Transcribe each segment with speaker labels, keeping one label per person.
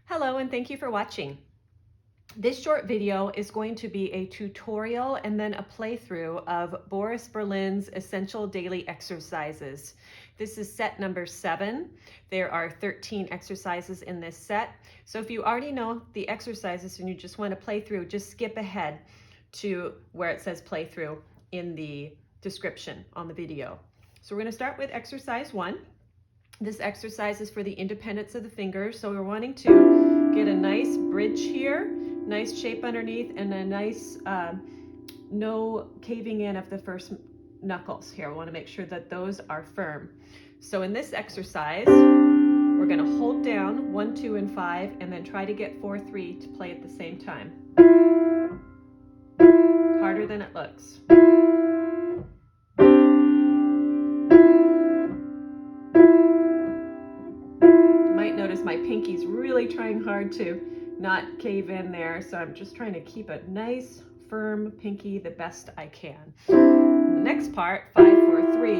Speaker 1: Hello and thank you for watching. This short video is going to be a tutorial and then a playthrough of Boris Berlin's Essential Daily Exercises. This is set number 7. There are 13 exercises in this set. So if you already know the exercises and you just want to play through, just skip ahead to where it says playthrough in the description on the video. So we're going to start with exercise 1. This exercise is for the independence of the fingers, so we're wanting to get a nice bridge here, nice shape underneath, and a nice no caving in of the first knuckles here. We want to make sure that those are firm. So in this exercise, we're going to hold down 1, 2, and 5, and then try to get 4, 3 to play at the same time. Harder than it looks. Notice my pinky's really trying hard to not cave in there, so I'm just trying to keep a nice firm pinky the best I can. The next part, 5, 4, 3.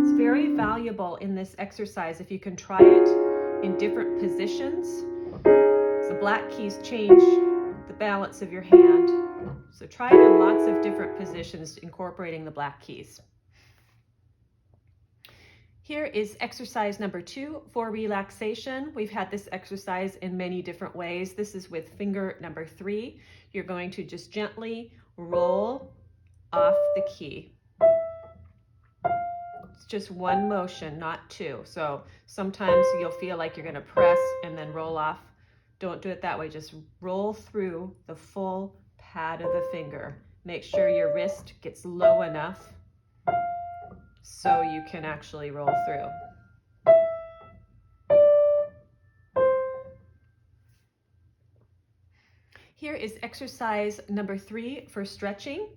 Speaker 1: It's very valuable in this exercise if you can try it in different positions. The black keys change the balance of your hand. So try it in lots of different positions, incorporating the black keys. Here is exercise number 2 for relaxation. We've had this exercise in many different ways. This is with finger number 3. You're going to just gently roll off the key. It's just one motion, not two. So sometimes you'll feel like you're going to press and then roll off. Don't do it that way. Just roll through the full pad of the finger. Make sure your wrist gets low enough so you can actually roll through. Here is exercise number 3 for stretching.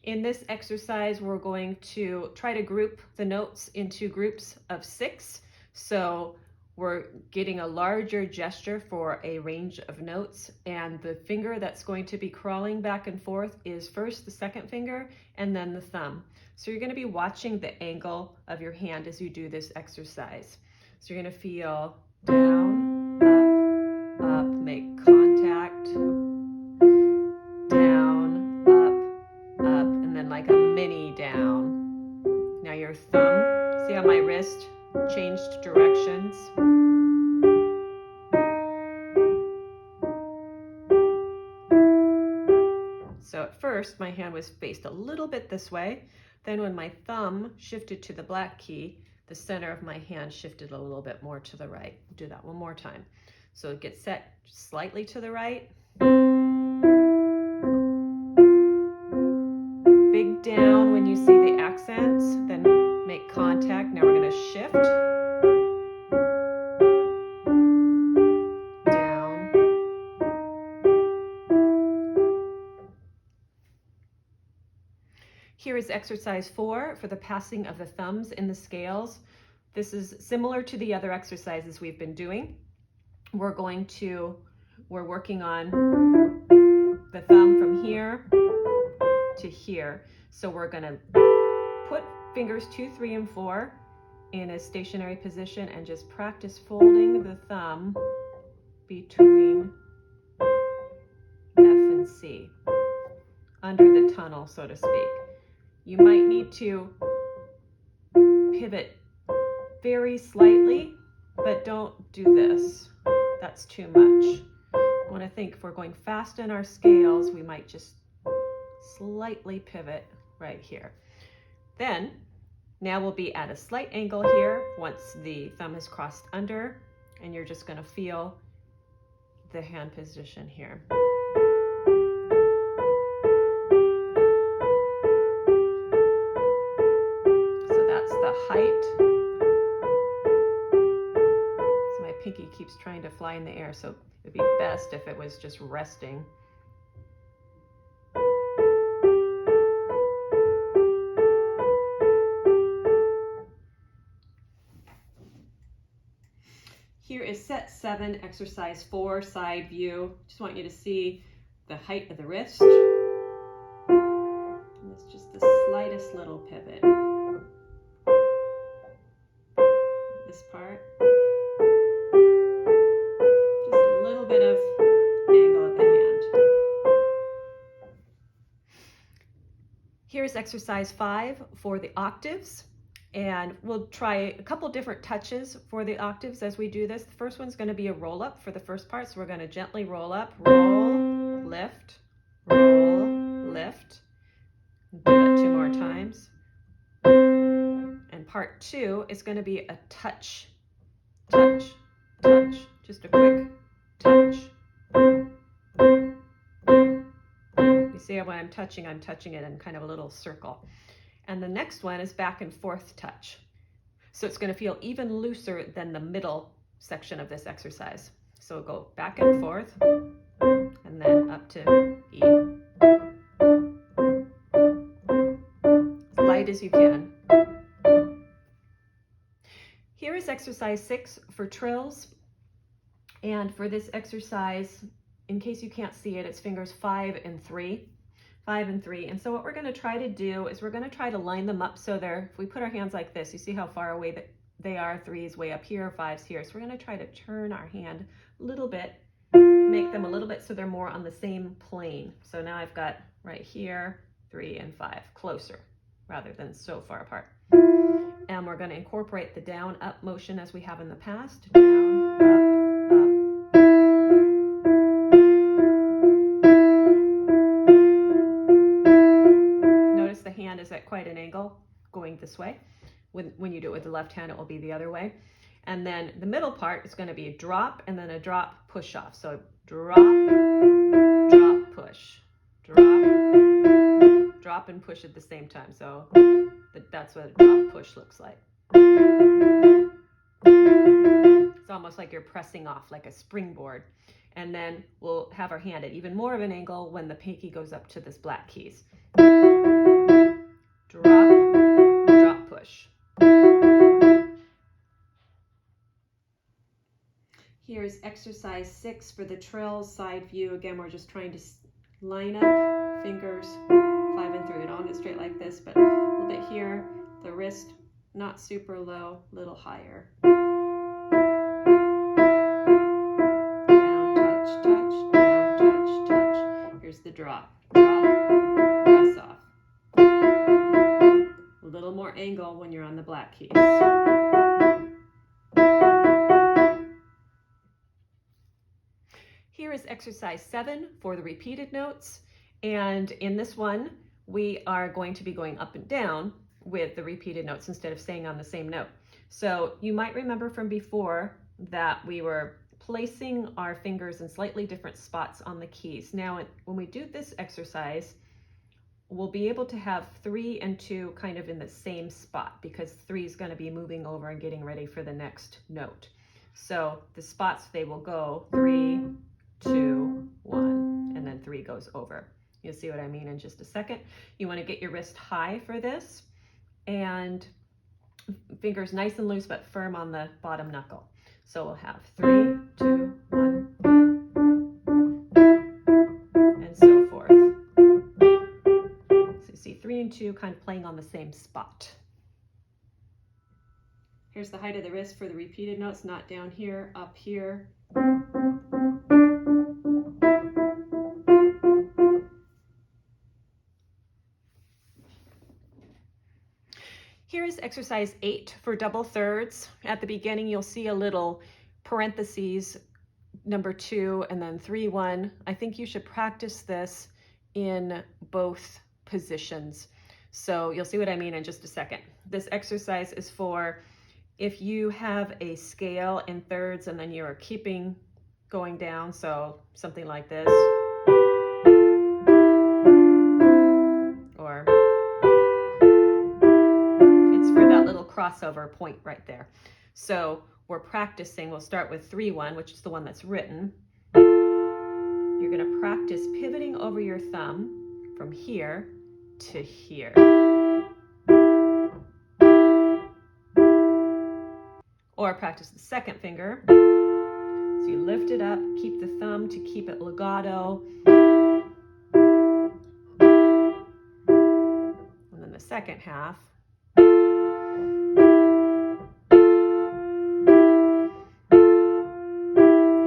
Speaker 1: In this exercise, we're going to try to group the notes into groups of 6. So we're getting a larger gesture for a range of notes, and the finger that's going to be crawling back and forth is first the second finger and then the thumb. So you're going to be watching the angle of your hand as you do this exercise. So you're going to feel down, up, make contact, down, up, and then like a mini down. Now your thumb, see how my wrist changed directions? So at first my hand was faced a little bit this way. Then when my thumb shifted to the black key, the center of my hand shifted a little bit more to the right. Do that one more time. So it gets set slightly to the right. Big down when you see the accents, then make contact. Now we're going to shift. Here is exercise 4 for the passing of the thumbs in the scales. This is similar to the other exercises we've been doing. We're working on the thumb from here to here. So we're going to put fingers 2, 3, and 4 in a stationary position and just practice folding the thumb between F and C, under the tunnel, so to speak. You might need to pivot very slightly, but don't do this. That's too much. I want to think if we're going fast in our scales, we might just slightly pivot right here. Then, now we'll be at a slight angle here once the thumb is crossed under, and you're just going to feel the hand position here. The height. So my pinky keeps trying to fly in the air, so it'd be best if it was just resting. Here is set 7, exercise 4, side view. Just want you to see the height of the wrist. slightest little pivot. This part. Just a little bit of angle at the hand. Here's exercise 5 for the octaves. And we'll try a couple different touches for the octaves as we do this. The first one's going to be a roll up for the first part. So we're going to gently roll up, roll, lift, roll, lift. Do that 2 more times. And part 2 is going to be a touch, touch, touch. Just a quick touch. You see when I'm touching it in kind of a little circle. And the next one is back and forth touch. So it's going to feel even looser than the middle section of this exercise. So we'll go back and forth, and then up to E. As light as you can. Here is exercise 6 for trills. And for this exercise, in case you can't see it, it's fingers 5 and 3. 5 and 3. And so what we're going to try to do is we're going to try to line them up so they're, if we put our hands like this, you see how far away that they are. 3 is way up here, 5's here. So we're going to try to turn our hand a little bit, make them a little bit so they're more on the same plane. So now I've got right here 3 and 5 closer rather than so far apart. And we're going to incorporate the down up motion as we have in the past. Down, up, up. The hand is at quite an angle going this way. When you do it with the left hand, it will be the other way. And then the middle part is going to be a drop and then a drop push off. So drop, drop, push, drop, drop and push at the same time. So that's what a drop push looks like. It's almost like you're pressing off like a springboard. And then we'll have our hand at even more of an angle when the pinky goes up to this black keys. Drop, drop, push. Here's exercise 6 for the trills, side view. Again, we're just trying to line up fingers 5 and 3. We don't want it straight like this, but a little bit here. The wrist not super low, a little higher. Down, touch, touch, down, touch, touch. Here's the drop. Drop, press off. A little more angle when you're on the black keys. Here is exercise 7 for the repeated notes. And in this one, we are going to be going up and down with the repeated notes instead of staying on the same note. So you might remember from before that we were placing our fingers in slightly different spots on the keys. Now, when we do this exercise, we'll be able to have 3 and 2 kind of in the same spot because 3 is going to be moving over and getting ready for the next note. So the spots, they will go 3, 2, 1, and then 3 goes over. You'll see what I mean in just a second. You want to get your wrist high for this and fingers nice and loose but firm on the bottom knuckle. So we'll have 3, 2, 1, and so forth. So you see 3 and 2 kind of playing on the same spot. Here's the height of the wrist for the repeated notes, not down here, up here. Here is exercise 8 for double thirds. At the beginning, you'll see a little parentheses, number 2, and then 3, 1. I think you should practice this in both positions. So you'll see what I mean in just a second. This exercise is for if you have a scale in thirds and then you're keeping going down, so something like this. Or it's for that little crossover point right there. So we're practicing, we'll start with 3, 1, which is the one that's written. You're going to practice pivoting over your thumb from here to here. Or practice the second finger. So you lift it up, keep the thumb to keep it legato. And then then the second half.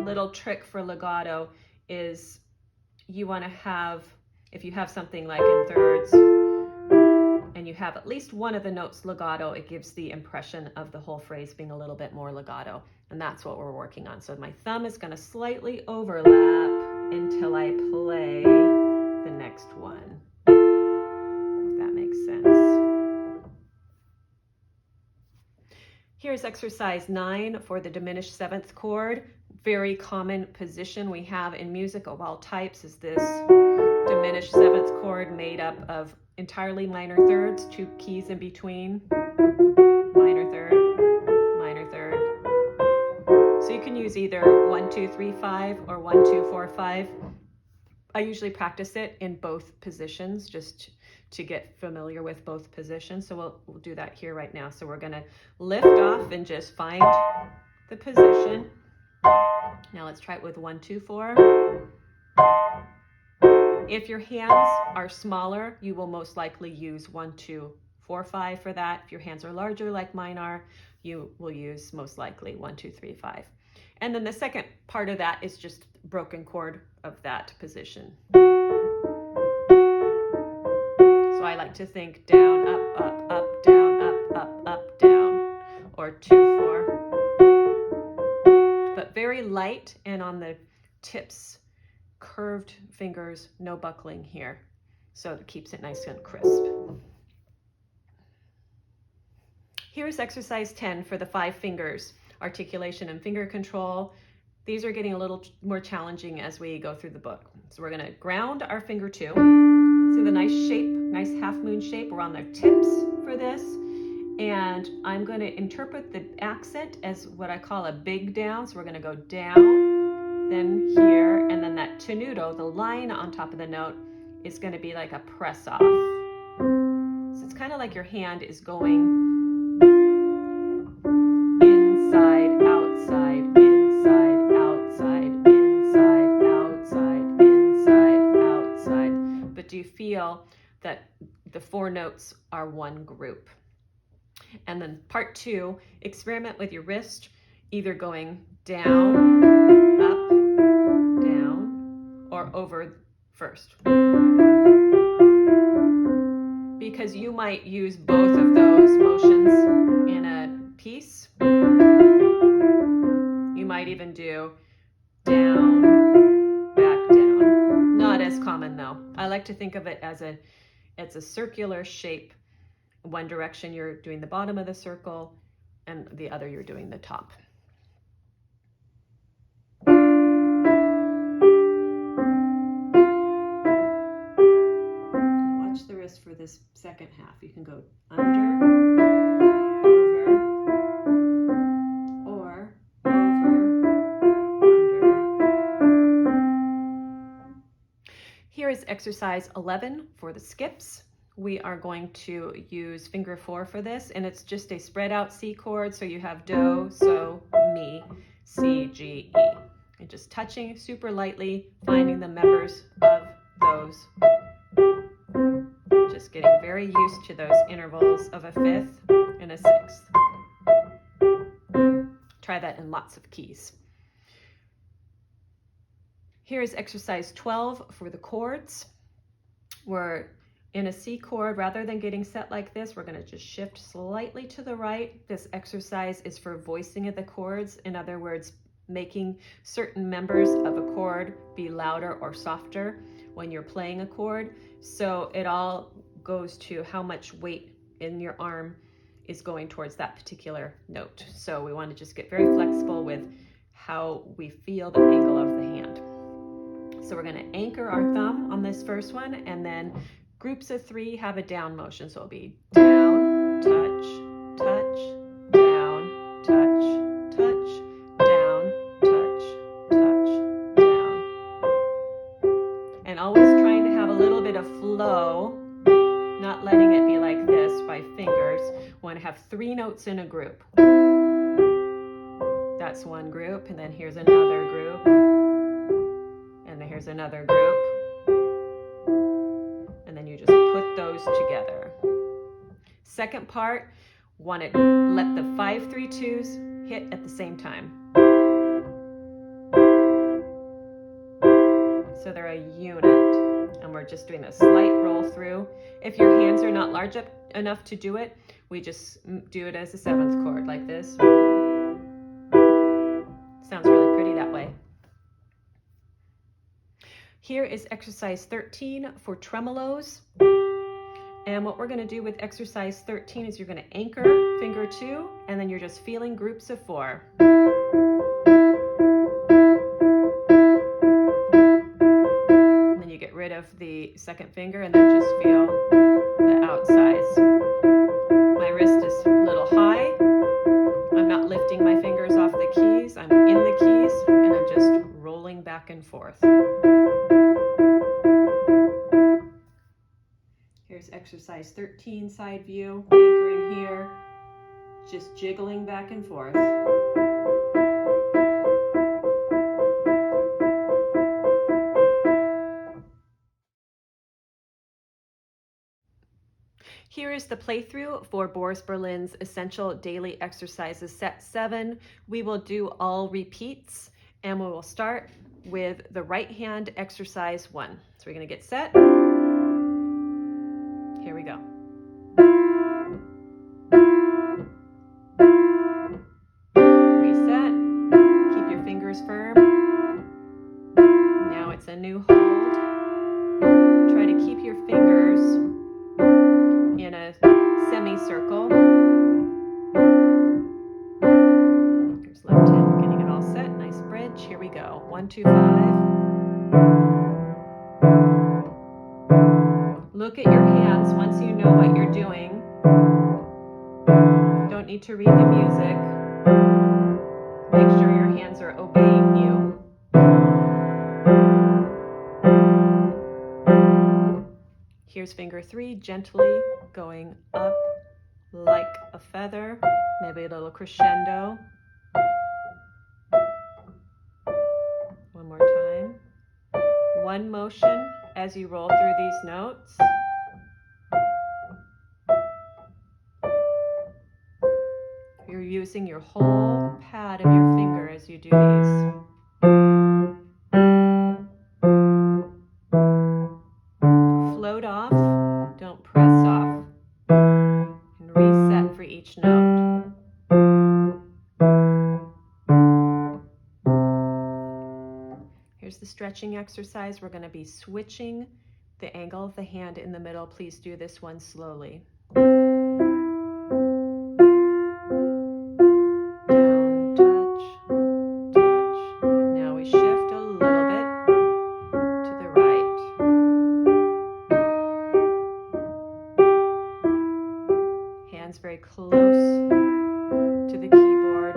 Speaker 1: Little trick for legato is you want to have, if you have something like in thirds and you have at least one of the notes legato, it gives the impression of the whole phrase being a little bit more legato, and that's what we're working on. So my thumb is going to slightly overlap until I play the next one, if that makes sense. Here's exercise 9 for the diminished 7th chord. Very common position we have in music of all types is this diminished 7th chord made up of entirely minor thirds, 2 keys in between, minor third, minor third. So you can use either 1, 2, 3, 5 or 1, 2, 4, 5. I usually practice it in both positions just to get familiar with both positions. So we'll do that here right now. So we're going to lift off and just find the position. Now let's try it with 1, 2, 4. If your hands are smaller, you will most likely use 1, 2, 4, 5 for that. If your hands are larger like mine are, you will use most likely 1, 2, 3, 5. And then the second part of that is just broken chord of that position. So I like to think down, up, up, up, down, up, up, up, down, or 2, 4. But very light and on the tips, curved fingers, no buckling here. So it keeps it nice and crisp. Here's exercise 10 for the 5 fingers, articulation and finger control. These are getting a little more challenging as we go through the book. So we're going to ground our finger 2. See the nice shape, nice half moon shape. We're on the tips for this. And I'm going to interpret the accent as what I call a big down. So we're going to go down, then here, and then that tenuto, the line on top of the note, is going to be like a press off. So it's kind of like your hand is going inside, outside, inside, outside, inside, outside, inside, outside. But do you feel that the 4 notes are one group? And then part 2, experiment with your wrist, either going down, up, down, or over first. Because you might use both of those motions in a piece. You might even do down, back down. Not as common though. I like to think of it as it's a circular shape. One direction you're doing the bottom of the circle and the other you're doing the top. Watch the wrist for this second half. You can go under, over, or over, under. Here is exercise 11 for the skips. We are going to use finger 4 for this, and it's just a spread out C chord. So you have do, so, mi, C, G, E. And just touching super lightly, finding the members of those. Just getting very used to those intervals of a 5th and a 6th. Try that in lots of keys. Here is exercise 12 for the chords. We're in a C chord. Rather than getting set like this, we're going to just shift slightly to the right. This exercise is for voicing of the chords. In other words, making certain members of a chord be louder or softer when you're playing a chord. So it all goes to how much weight in your arm is going towards that particular note. So we want to just get very flexible with how we feel the angle of the hand. So we're going to anchor our thumb on this first one, and then groups of 3 have a down motion. So it'll be down, touch, touch, down, touch, touch, down, touch, touch, down. And always trying to have a little bit of flow, not letting it be like this by fingers. We want to have 3 notes in a group. That's one group, and then here's another group, and then here's another group. And then you just put those together. Second part, let the 5-3-2s hit at the same time. So they're a unit, and we're just doing a slight roll through. If your hands are not large enough to do it, we just do it as a 7th chord like this. Sounds really pretty that way. Here is exercise 13 for tremolos. And what we're going to do with exercise 13 is you're going to anchor finger 2, and then you're just feeling groups of 4. And then you get rid of the second finger and then just feel the outsides. My wrist is a little high. I'm not lifting my fingers off the keys. I'm in the keys, and I'm just rolling back and forth. Here's exercise 13, side view, anchoring here, just jiggling back and forth. Here is the playthrough for Boris Berlin's Essential Daily Exercises Set 7. We will do all repeats, and we will start with the right hand exercise 1. So we're going to get set. Here we go. Reset. Keep your fingers firm. Now it's a new hold. Try to keep your fingers in a semicircle. Here's left hand, getting it all set. Nice bridge. Here we go. 1, 2, 5. Look at your hands once you know what you're doing. Don't need to read the music. Make sure your hands are obeying you. Here's finger 3, gently going up like a feather, maybe a little crescendo. One more time. One motion as you roll through these notes. You're using your whole pad of your finger as you do these. Float off, don't press off. And reset for each note. Here's the stretching exercise. We're going to be switching the angle of the hand in the middle. Please do this one slowly. Down, touch, touch. Now we shift a little bit to the right. Hands very close to the keyboard.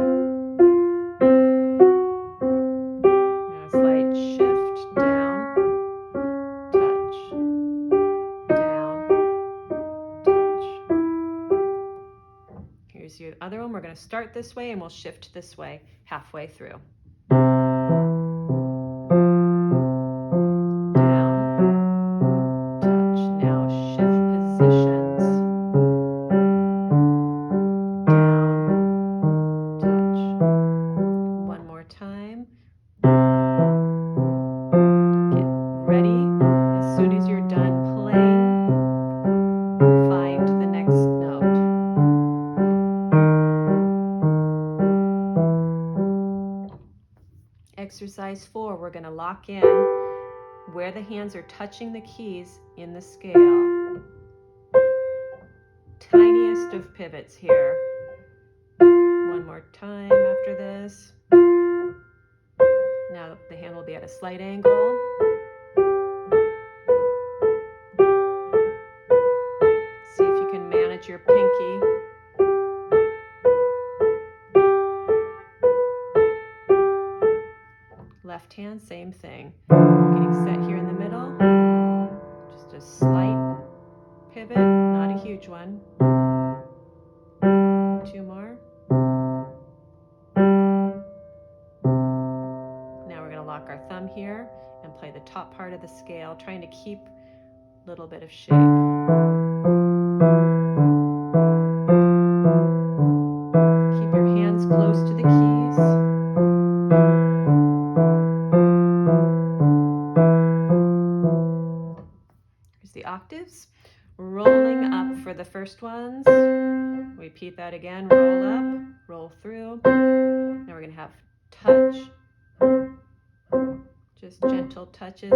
Speaker 1: Now a slight shift down, touch, down, touch. Here's your other one. We're going to start this way and we'll shift this way halfway through. Exercise 4, we're going to lock in where the hands are touching the keys in the scale. Tiniest of pivots here. One more time after this. Now the hand will be at a slight angle. See if you can manage your pinky. Left hand, same thing. Getting set here in the middle. Just a slight pivot, not a huge one. 2 more. Now we're going to lock our thumb here and play the top part of the scale, trying to keep a little bit of shape. repeat that again. Roll up, roll through. Now we're going to have touch, just gentle touches,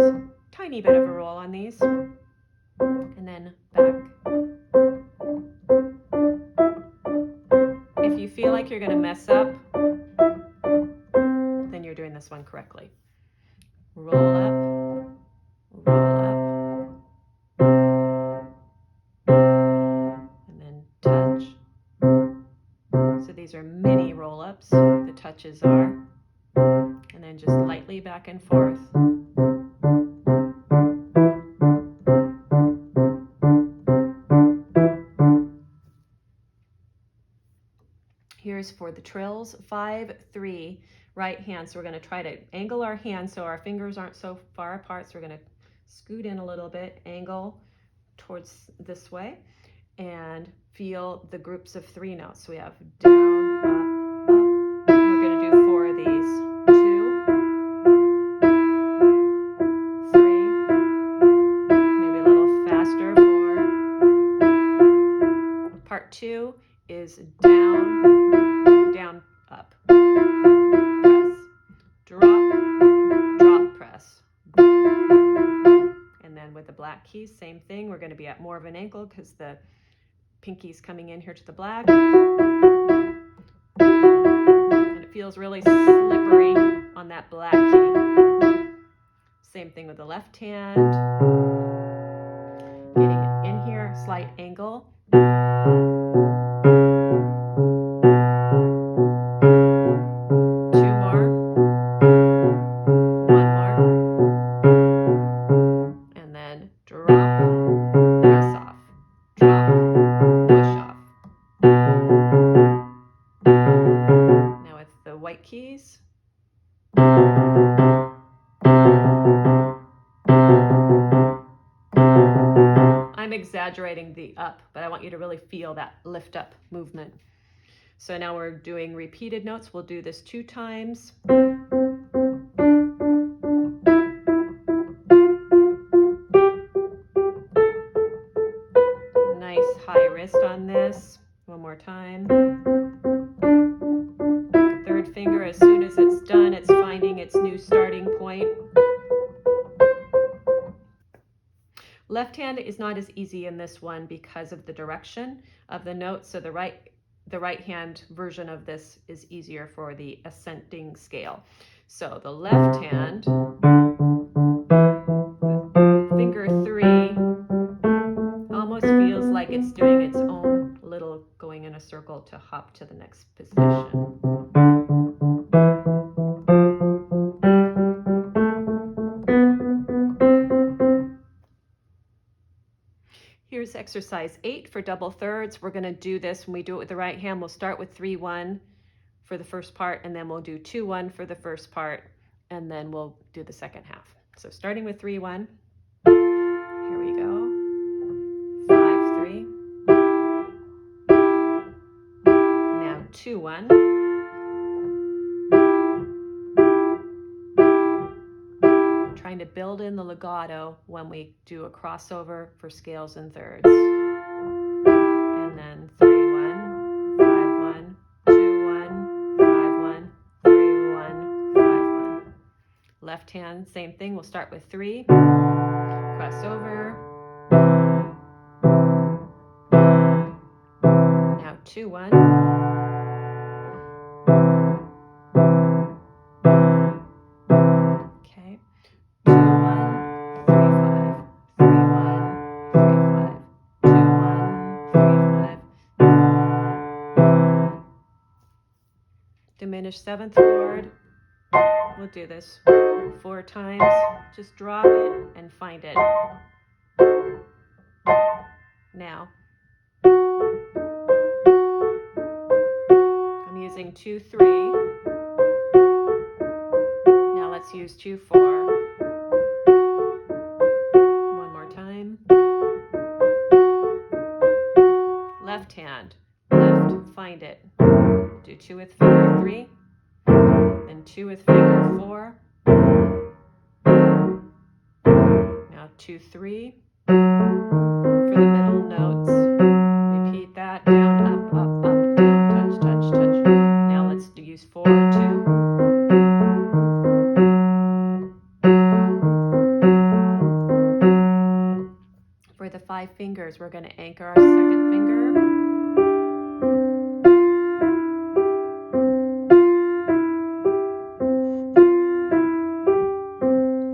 Speaker 1: tiny bit of a roll on these, and then back. If you feel like you're going to mess up, then you're doing this one correctly. Roll up, roll up, and then touch. So these are mini roll-ups, the touches are, and then just lightly back and forth. Here's for the trills, 5-3, right hand. So we're going to try to angle our hands so our fingers aren't so far apart. So we're going to scoot in a little bit, angle towards this way, and feel the groups of 3 notes. So we have down, up, up. We're going to do 4 of these. 2, 3, maybe a little faster. 4. Part 2 is down, down, up. Press, drop, drop, press. And then with the black keys, same thing. We're going to be at more of an angle because the pinky's coming in here to the black. And it feels really slippery on that black key. Same thing with the left hand. Getting it in here, slight angle. 2 more. 1 more. And then drop, press off. Drop, push off. Now with the white keys. I'm exaggerating the up, but I want you to really feel that lift up movement. So now we're doing repeated notes. We'll do this 2 times. Nice high wrist on this. One more time. Third finger, as soon as it's done, it's finding its new starting point. Left hand is not as easy in this one because of the direction of the notes. So the right hand version of this is easier for the ascending scale. So the left hand, finger 3, almost feels like it's doing its own little going in a circle to hop to the next position. Here's exercise 8 for double thirds. We're going to do this when we do it with the right hand. We'll start with 3-1 for the first part, and then we'll do 2-1 for the first part, and then we'll do the second half. So starting with 3-1. Here we go. 5-3. Now 2-1. Trying to build in the legato when we do a crossover for scales and thirds. And then 3-1, 5-1, 2-1, 5-1, 3-1, 5-1. Left hand, same thing. We'll start with 3. Cross over. Now 2-1. Okay. 2-1, 3-5, 3-1, 3-5, 2-1, 3-5. Diminished 7th chord. We'll do this 4 times. Just drop it and find it. Now, I'm using 2-3. Now let's use 2-4. One more time. Left hand, left, find it. Do 2 with finger 3, then 2 with finger 4. Now 2-3 for the middle notes. Repeat that, down, up, up, up. fingers. We're going to anchor our second finger.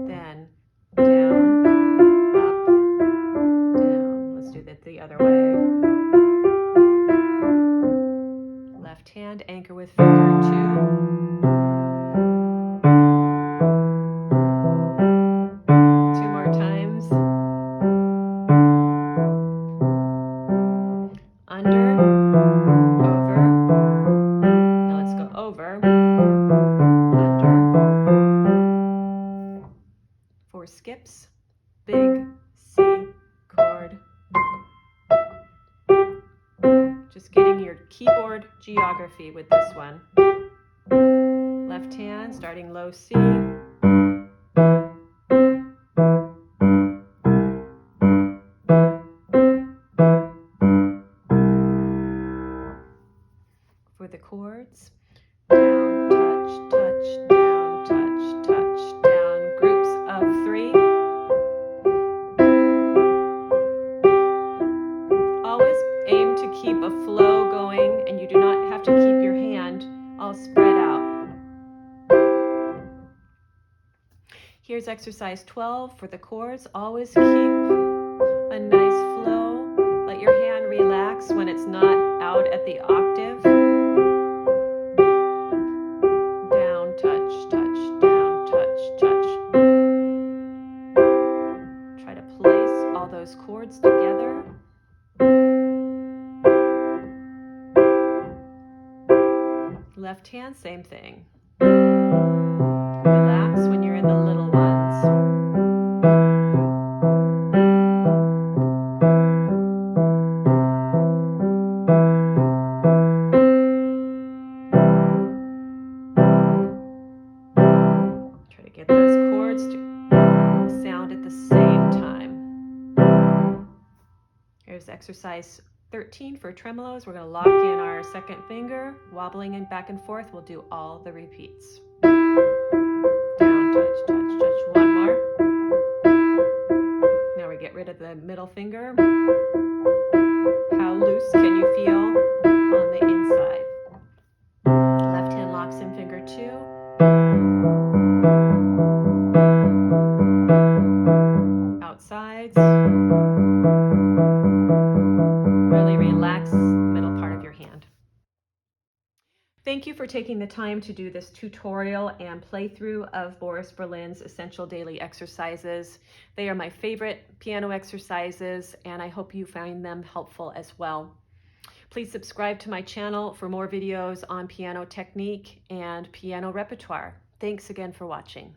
Speaker 1: Then down, up, down. Let's do that the other way. Left hand, anchor with finger 2. Four skips, big C chord. Just getting your keyboard geography with this one. Left hand, starting low C. For the chords, down, touch, touch, down, touch, touch, down, groups of 3. Always aim to keep a flow going, and you do not have to keep your hand all spread out. Here's exercise 12 for the chords. Always keep a nice flow. Let your hand relax when it's not out at the octave. Down, touch, touch, down, touch, touch. Try to place all those chords together. Left hand, same thing. Relax when you're in the little ones. Try to get those chords to sound at the same time. Here's exercise 13 for tremolos. We're going to lock in our second finger, wobbling in back and forth. We'll do all the repeats. Down, touch, touch, touch. One more. Now we get rid of the middle finger. How loose can you feel on the inside? Left hand locks in finger 2. Outsides. Really relax the middle part of your hand. Thank you for taking the time to do this tutorial and playthrough of Boris Berlin's Essential Daily Exercises. They are my favorite piano exercises, and I hope you find them helpful as well. Please subscribe to my channel for more videos on piano technique and piano repertoire. Thanks again for watching.